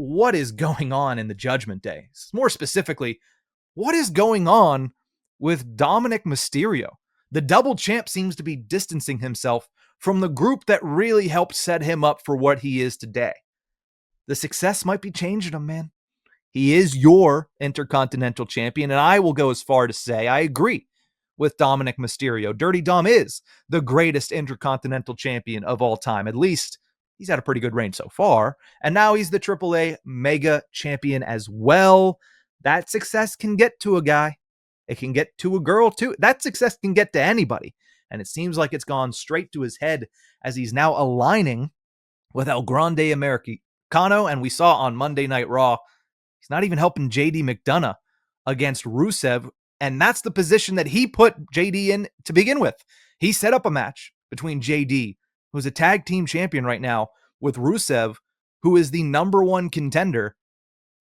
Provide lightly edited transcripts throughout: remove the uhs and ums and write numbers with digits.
what is going on in the Judgment Day? More specifically, what is going on with Dominik Mysterio? The double champ seems to be distancing himself from the group that really helped set him up for what he is today. The success might be changing him, man. He is your Intercontinental Champion, and I will go as far to say I agree with Dominik Mysterio. Dirty Dom is the greatest Intercontinental Champion of all time. At least he's had a pretty good reign so far, and now he's the AAA Mega Champion as well. That success can get to a guy. It can get to a girl, too. That success can get to anybody, and it seems like it's gone straight to his head as he's now aligning with El Grande Americano, and we saw on Monday Night Raw, he's not even helping JD McDonough against Rusev, and that's the position that he put JD in to begin with. He set up a match between JD, who's a tag team champion right now, with Rusev, who is the number one contender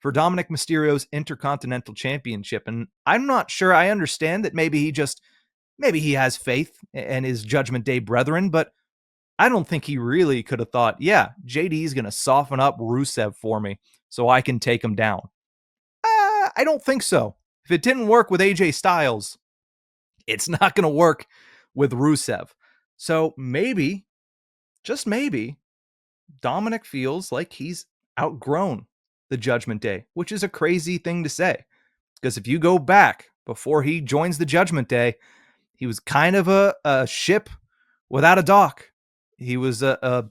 for Dominik Mysterio's Intercontinental Championship. And I'm not sure I understand that maybe he has faith in his Judgment Day brethren, but I don't think he really could have thought, yeah, JD's going to soften up Rusev for me so I can take him down. I don't think so. If it didn't work with AJ Styles, it's not going to work with Rusev. So maybe, just maybe, Dominik feels like he's outgrown the Judgment Day, which is a crazy thing to say. Because if you go back before he joins the Judgment Day, he was kind of a ship without a dock. He was a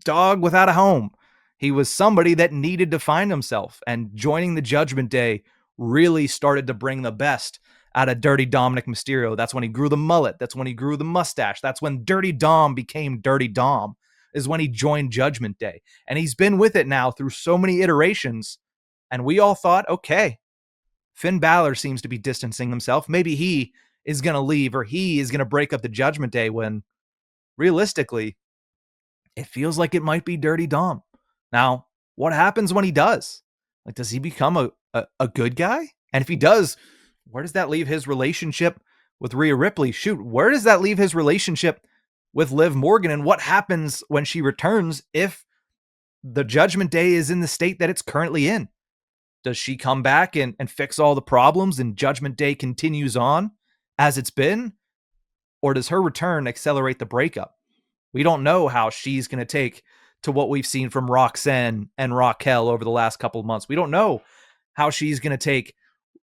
dog without a home. He was somebody that needed to find himself, and joining the Judgment Day really started to bring the best out of Dirty Dominik Mysterio. That's when he grew the mullet. That's when he grew the mustache. That's when Dirty Dom became Dirty Dom, is when he joined Judgment Day. And he's been with it now through so many iterations. And we all thought, okay, Finn Balor seems to be distancing himself. Maybe he is going to leave, or he is going to break up the Judgment Day, when realistically, it feels like it might be Dirty Dom. Now, what happens when he does? Like, does he become a good guy? And if he does, where does that leave his relationship with Rhea Ripley? Shoot, where does that leave his relationship with Liv Morgan? And what happens when she returns if the Judgment Day is in the state that it's currently in? Does she come back and fix all the problems and Judgment Day continues on as it's been? Or does her return accelerate the breakup? We don't know how she's going to take to what we've seen from Roxanne and Raquel over the last couple of months. We don't know how she's going to take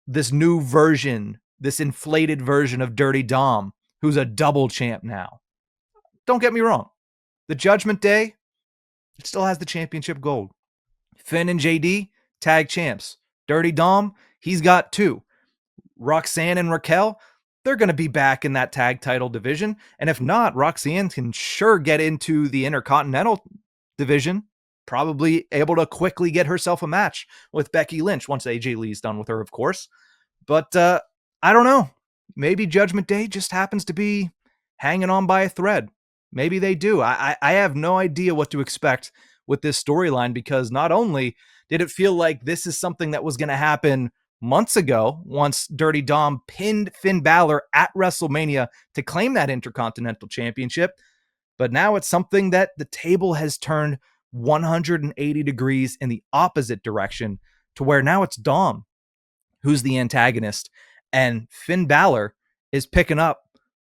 this new version, this inflated version of Dirty Dom, who's a double champ now. Don't get me wrong. The Judgment Day, it still has the championship gold. Finn and JD, tag champs. Dirty Dom, he's got 2. Roxanne and Raquel, they're going to be back in that tag title division. And if not, Roxanne can sure get into the Intercontinental division, probably able to quickly get herself a match with Becky Lynch once AJ Lee's done with her, of course. But I don't know. Maybe Judgment Day just happens to be hanging on by a thread. Maybe they do. I have no idea what to expect with this storyline, because not only did it feel like this is something that was going to happen months ago once Dirty Dom pinned Finn Balor at WrestleMania to claim that Intercontinental Championship, but now it's something that the table has turned 180 degrees in the opposite direction, to where now it's Dom who's the antagonist, and Finn Balor is picking up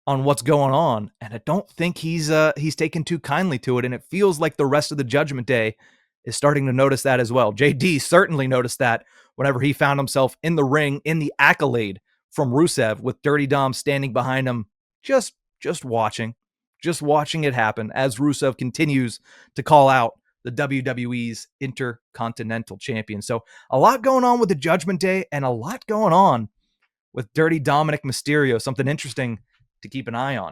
on what's going on, and I don't think he's taken too kindly to it, and it feels like the rest of the Judgment Day is starting to notice that as well. JD certainly noticed that whenever he found himself in the ring in the accolade from Rusev, with Dirty Dom standing behind him, just watching it happen as Rusev continues to call out the WWE's Intercontinental Champion. So a lot going on with the Judgment Day, and a lot going on with Dirty Dominik Mysterio. Something interesting to keep an eye on.